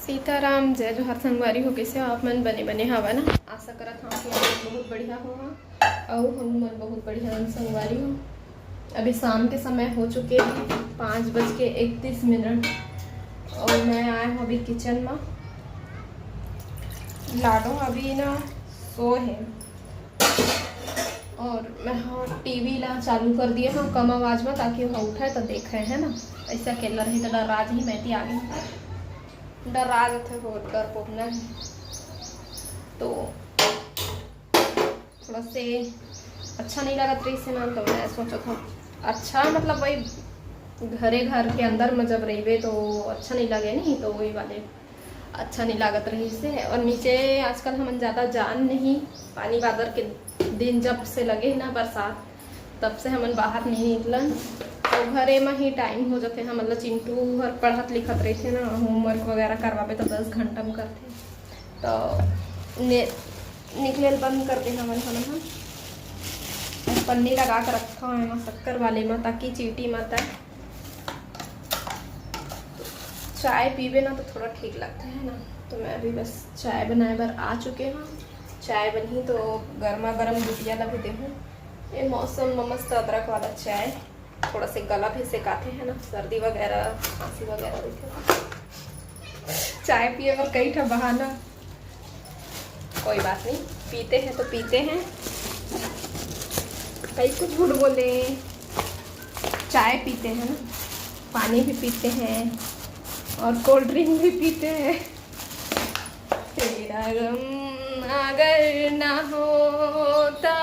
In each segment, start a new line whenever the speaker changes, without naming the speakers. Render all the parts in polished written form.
सीताराम जय जोहर संगवारी हो। कैसे हो आप मन? बने बने हवा ना। आशा करत हूँ कि आप बहुत बढ़िया हो और हम मन बहुत बढ़िया संगवारी हो। अभी शाम के समय हो चुके हैं 5:31 और मैं आया हूँ अभी किचन में। लाडो अभी ना सो है और मैं हाँ टीवी ला चालू कर दिए हाँ कम आवाज में, ताकि वह उठे तो देख रहे हैं ना। ऐसा खेल रही तो डराज ही मैं आ गई। डरा थे बहुत डर पोकना है तो थोड़ा से अच्छा नहीं लगा रही से ना। तो मैं सोचा था अच्छा मतलब वही घर के अंदर में जब रही तो अच्छा नहीं लगे नहीं, तो वही वाले अच्छा नहीं लागत रही से। और नीचे आजकल हम ज़्यादा जान नहीं, पानी बादर के दिन जब से लगे ना बरसात तब से हम बाहर नहीं निकलन। तो घरे में ही टाइम हो जाते हैं। मतलब चिंटू हर पढ़त लिखत रहे थे ना, होमवर्क वगैरह करवावे तो 10 घंटा में करते तो निकले बंद करते हैं। हम पन्नी लगा कर रखा है मैं शक्कर वाले में, ताकि चीटी मत आए। चाय पीवे ना तो थोड़ा ठीक लगता है ना। तो मैं अभी बस चाय बनाए बर आ चुके हैं। चाय बनी तो गर्मा गर्म गुटिया लगे दे हूँ। ये मौसम में मस्त अदरक वाला चाय, थोड़ा से गला भी सेकाते हैं ना, सर्दी वगैरह खांसी वगैरह दिखे। चाय पिए में कई ठा बहाना, कोई बात नहीं, पीते हैं तो पीते हैं। कई कुछ झूठ बोले, चाय पीते हैं ना, पानी भी पीते हैं और कोल्ड ड्रिंक भी पीते हैं। तेरा गम अगर ना होता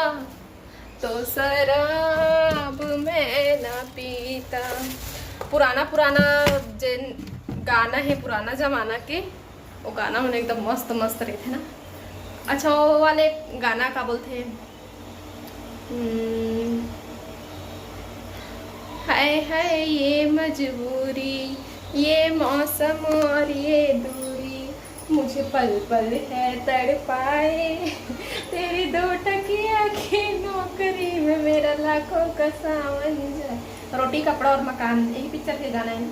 तो शराब मैं ना पीता। पुराना जिन गाना है पुराना जमाना के, वो गाना होने एकदम मस्त मस्त रहे थे ना। अच्छा वो वाले गाना का बोलते हैं हाय हाय ये मजबूरी, ये मौसम और ये दूरी, मुझे पल पल है तड़पाए, तेरी 2 टकिया की नौकरी में मेरा लाखों का सावन जाए। रोटी कपड़ा और मकान यही पिक्चर के गाना है।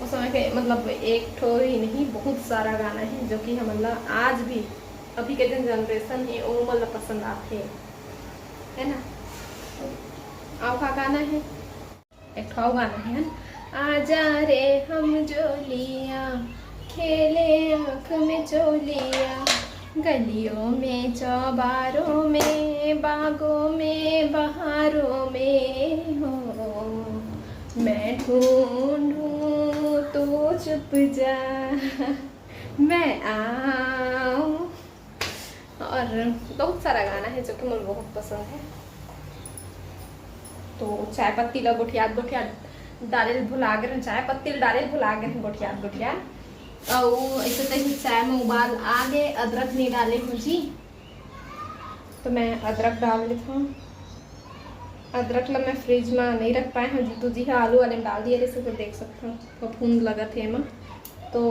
उस समय के मतलब एक ठो ही नहीं, बहुत सारा गाना है जो कि हम मतलब आज भी अभी के दिन जनरेशन है वो मतलब पसंद आते है ना। आओ का गाना है, एक ठो गाना है आजा रे हम जोलिया, खेले आँख में चोलिया, गलियों में चौबारों में बागों में बहारों में हो, मैं ढूंढूं तो चुप जा, मैं आऊं। और बहुत सारा गाना है जो कि मुझे बहुत पसंद है। तो चाय पत्ती ला गोठिया डाले भुला गए, चाय पत्ती डाले भुला गए गोठिया और ऐसे तक चाय में उबाल आ गए। अदरक नहीं डाले हूँ जी, तो मैं अदरक डाल देता हूँ। अदरक ला मैं फ्रिज में नहीं रख पाए हैं जी, तो जी हाँ आलू वाले में डाल दिया जैसे तो देख सकते हो फफूंद लगा थे में। तो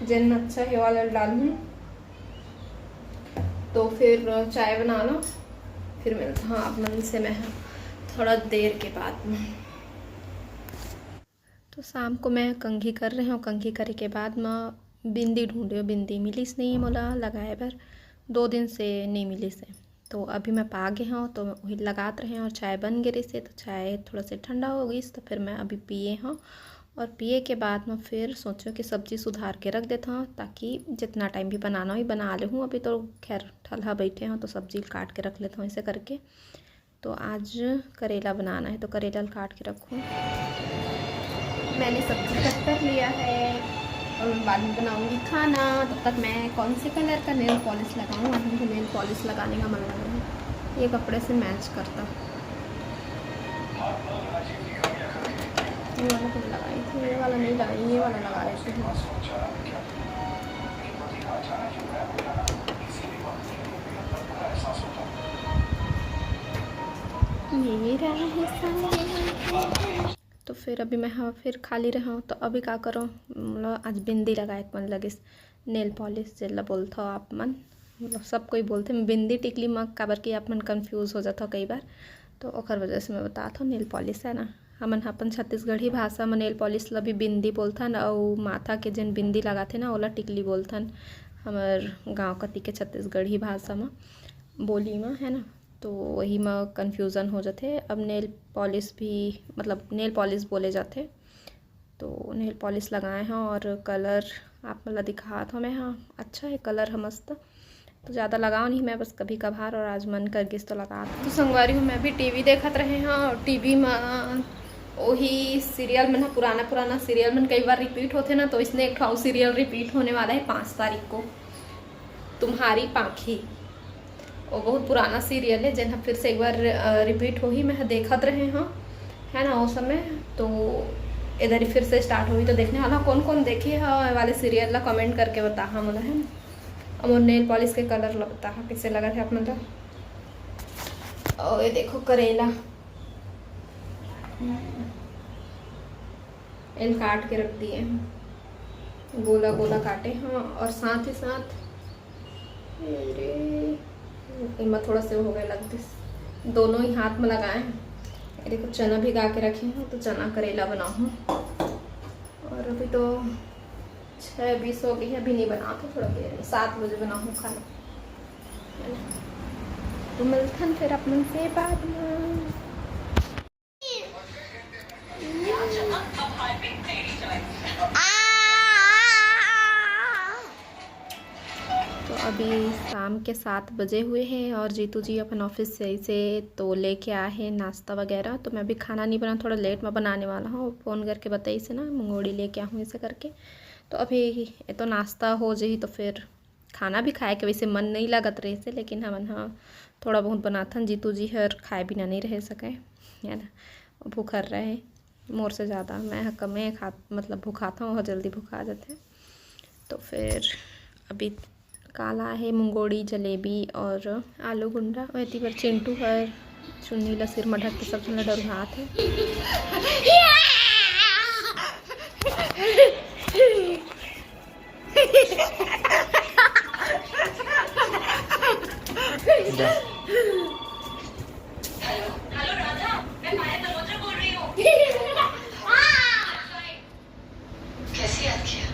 जिन अच्छा है वाला डालूँ तो फिर चाय बना लो, फिर मिलता हाँ आप मन से मैं थोड़ा देर के बाद में। तो शाम को मैं कंघी कर रही हूँ। कंघी करे के बाद मैं बिंदी ढूंढे, बिंदी मिलीस नहीं है मोला लगाए पर 2 दिन से नहीं मिली से। तो अभी मैं पा गए हूँ तो वही लगाते रहे और चाय बन गई से। तो चाय थोड़ा से ठंडा हो गई तो फिर मैं अभी पिए हूँ। और पिए के बाद मैं फिर सोचो कि सब्ज़ी सुधार के रख देता हूँ, ताकि जितना टाइम भी बनाना हो बना ले हूँ। अभी तो खैर ठल्हा बैठे हूँ तो सब्ज़ी काट के रख लेता हूँ ऐसे करके। तो आज करेला बनाना है तो करेला काट के रखूँ। मैंने सब्ज़ी कट कर लिया है और बाद में बनाऊंगी खाना। तब तक मैं कौन से कलर का नेल पॉलिश लगाऊँ। आज मुझे नेल पॉलिश लगाने का मन लग रहा है, ये कपड़े से मैच करता। ये वाला तो लगाई थी, ये वाला नहीं लगाई, ये वाला लगा रही थी। मेरा है तो फिर अभी मैं हाँ फिर खाली रहा हूँ। तो अभी क्या करो मतलब आज बिंदी लगाए मन लगे नेल पॉलिश जिला बोलता हो आप मन, मतलब सब कोई बोलते हैं बिंदी टिकली मग काबर कि आप मन कंफ्यूज हो जाता कई बार। तो ओकर वजह से मैं बताता हूँ नेल पॉलिश है ना। हमन अपन छत्तीसगढ़ी भाषा में नेल पॉलिश ला भी बिंदी बोलथन और माथा के जन बिंदी लगाथे ना ओला टिकली बोलथन हमर गांव कति के छत्तीसगढ़ी भाषा में बोली में है ना। तो वही में कन्फ्यूज़न हो जाते। अब नेल पॉलिश भी मतलब नेल पॉलिश बोले जाते। तो नेल पॉलिश लगाए हैं और कलर आप मतलब दिखा था मैं। हाँ अच्छा है कलर है मस्त। तो ज़्यादा लगाओ नहीं मैं बस कभी कभार और आज मन कर गिस तो लगा। तो संगवारी हूँ मैं भी टीवी देखत रहे हैं और टीवी में वही सीरियल मन पुराना सीरियल मन कई बार रिपीट होते ना। तो इसने एक ठो सीरियल रिपीट होने वाला है 5 तारीख को, तुम्हारी पाखी। वो बहुत पुराना सीरियल है जिन्हें फिर से एक बार रिपीट हो ही मैं देखत रहे हाँ है ना वो समय। तो इधर ही फिर से स्टार्ट हुई तो देखने वाला कौन कौन देखे है वाले सीरियल ला कमेंट करके बता हाँ मतलब है ना। और नेल पॉलिश के कलर ला बता हाँ कैसे लगा था आप मतलब। और ये देखो करेला इन काट के रख दिए गोला गोला काटे हाँ। और साथ ही साथ इनमें थोड़ा से हो गया लगते दोनों ही हाथ में लगाए हैं। देखो चना भिगा के रखे हैं तो चना करेला बनाऊँ। और अभी तो 6:20 हो गई है अभी नहीं बनाते थोड़ा देर में 7 बजे बनाऊँ खाना। तो मिलथन फिर अपन से बाद में। तो अभी शाम के 7 बजे हुए हैं और जीतू जी अपन ऑफिस से तो लेके आए हैं नाश्ता वगैरह। तो मैं भी खाना नहीं बना थोड़ा लेट में बनाने वाला हूँ। फ़ोन करके बताई से ना मंगोड़ी लेके आऊँ इसे करके। तो अभी ये तो नाश्ता हो जाए तो फिर खाना भी खाए के वैसे मन नहीं लगत रहे से। लेकिन हमन हाँ थोड़ा बहुत बनाथन जीतू जी हर खाए बिना नहीं रह सके है ना। भूखर रहे मोर से ज़्यादा मैं कमे खा मतलब भूखाता हूँ जल्दी भूखा जाते। तो फिर अभी काला है मुंगोड़ी जलेबी और आलू गुंडा वही पर चिंटू हर चुन्नी ला सिर में ढक के सब झन डरुहात है।
कैसे याद किया?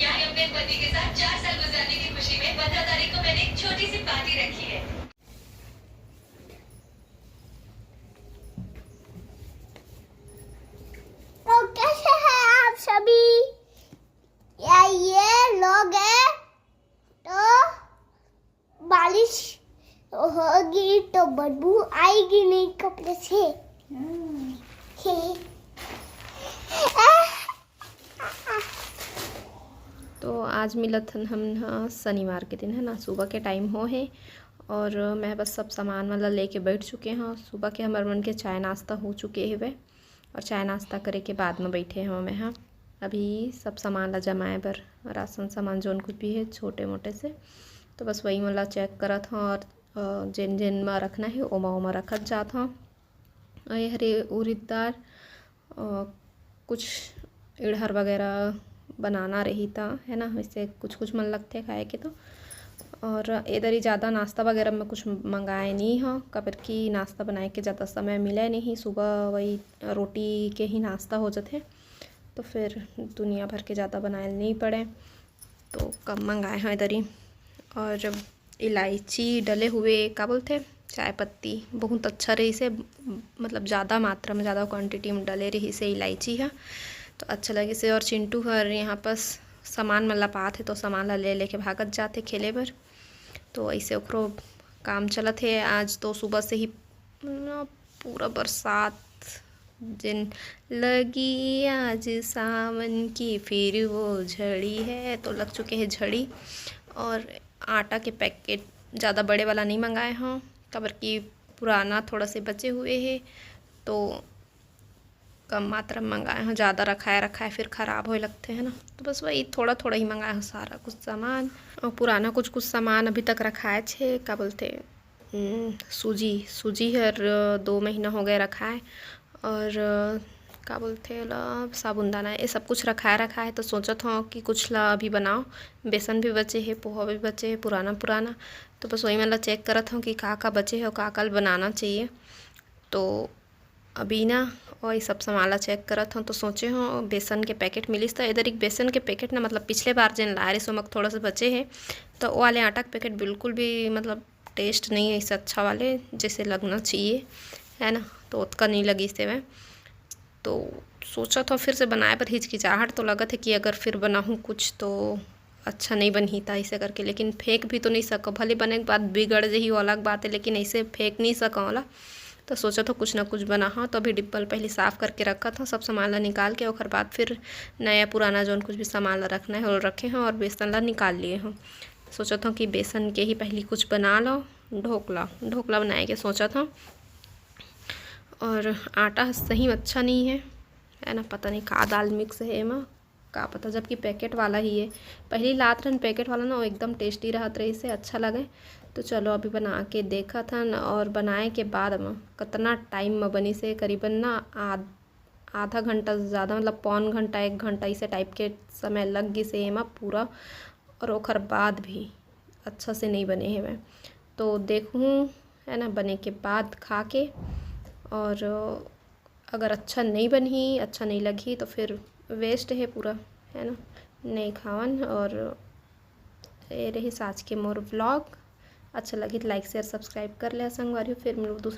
यानी अपने पति के साथ 4 साल गुजारने की खुशी में 15 तारीख को मैंने एक छोटी सी पार्टी रखी है।
तो कैसे हैं आप सभी? ये लोग हैं तो बारिश होगी तो बदबू आएगी नहीं कपड़े से।
तो आज मिलत हन हम शनिवार के दिन है ना सुबह के टाइम हो है। और मैं बस सब सामान वाला लेके बैठ चुके हैं। सुबह के हमारे मन के चाय नाश्ता हो चुके हैं वे और चाय नाश्ता करे के बाद में बैठे हैं मैं हाँ। अभी सब सामान ला जमाए बर राशन सामान जोन कुछ भी है छोटे मोटे से। तो बस वही वाला चेक करत हूँ और जिन जिन में रखना है ओमा रखत जात हूँ। ये हरे उड़द दाल कुछ इड़हर वगैरह बनाना रही था है ना। वैसे कुछ कुछ मन लगते खाए के तो। और इधर ही ज़्यादा नाश्ता वगैरह में कुछ मंगाए नहीं हो कबर की नाश्ता बनाए के ज़्यादा समय मिले नहीं। सुबह वही रोटी के ही नाश्ता हो जाते तो फिर दुनिया भर के ज़्यादा बनाए नहीं पड़े तो कम मंगाए हैं इधर ही। और इलायची डले हुए क्या बोलते चाय पत्ती बहुत अच्छा रही से मतलब ज़्यादा मात्रा में ज़्यादा क्वांटिटी में डले रही से इलायची है तो अच्छा लगे से। और चिंटू हर यहाँ पास सामान में लपात है तो सामान ला ले लेके भागत जाते खेले बर। तो ऐसे ओकरो काम चलत है। आज तो सुबह से ही पूरा बरसात जिन लगी आज सावन की फिर वो झड़ी है तो लग चुके हैं झड़ी। और आटा के पैकेट ज़्यादा बड़े वाला नहीं मंगाए हों कबर की पुराना थोड़ा से बचे हुए हैं तो कम मात्रा में मंगाए हैं। ज़्यादा रखाए फिर ख़राब होए लगते हैं ना। तो बस वही थोड़ा थोड़ा ही मंगाए हैं सारा कुछ सामान। और पुराना कुछ सामान अभी तक रखाए छे क्या बोलते सूजी हर 2 महीना हो गए रखाए। और क्या बोलते ला साबुनदाना ये सब कुछ रखा है तो सोचत हूँ कि कुछ ला अभी बनाओ। बेसन भी बचे है पोहा भी बचे है पुराना तो बस वही मतलब चेक करत हूँ कि का बचे है और का बनाना चाहिए। तो अभी ना और ये सब समाला चेक करत हूँ तो सोचे हूँ बेसन के पैकेट मिलिस तो इधर एक बेसन के पैकेट ना मतलब पिछले बार जिन लाए रहे सो मक थोड़ा सा बचे हैं तो वो वाले आटा के पैकेट बिल्कुल भी मतलब टेस्ट नहीं है इससे अच्छा वाले जैसे लगना चाहिए है ना, तो उतना नहीं लगी इससे मैं तो सोचा था फिर से बनाए पर हिचकिचाहट तो लगा था कि अगर फिर बनाऊँ कुछ तो अच्छा नहीं बन ही था ऐसे करके, लेकिन फेंक भी तो नहीं सका, भले बने के बाद बिगड़ जाही वो अलग बात है लेकिन ऐसे फेंक नहीं सका वाला। तो सोचा था कुछ ना कुछ बना हाँ, तो अभी डिब्बल पहले साफ़ करके रखा था सब सामान निकाल के और बाद फिर नया पुराना जो कुछ भी सामान रखना है वो रखे हैं और बेसन ला निकाल लिए हैं। सोचा था कि बेसन के ही पहले कुछ बना लो, ढोकला बनाए के सोचा था। और आटा सही अच्छा नहीं है ना, पता नहीं का दाल मिक्स है एमा का पता, जबकि पैकेट वाला ही है। पहली लात रहन पैकेट वाला ना वो एकदम टेस्टी रहत रही से अच्छा लगे। तो चलो अभी बना के देखा था न, और बनाए के बाद में कितना टाइम में बनी से करीबन ना आधा घंटा से ज़्यादा मतलब पौन घंटा 1 घंटा इसे टाइप के समय लग गई से एमा पूरा, और ओखर बाद भी अच्छा से नहीं बने हैं मैं। तो देखूँ है ना बने के बाद खा के, और अगर अच्छा नहीं बनी अच्छा नहीं लगी तो फिर वेस्ट है पूरा है ना, नहीं खावन। और ये रही आज के मोर व्लॉग, अच्छा लगी तो लाइक शेयर सब्सक्राइब कर ले संगवारी, फिर मिलो दूसरा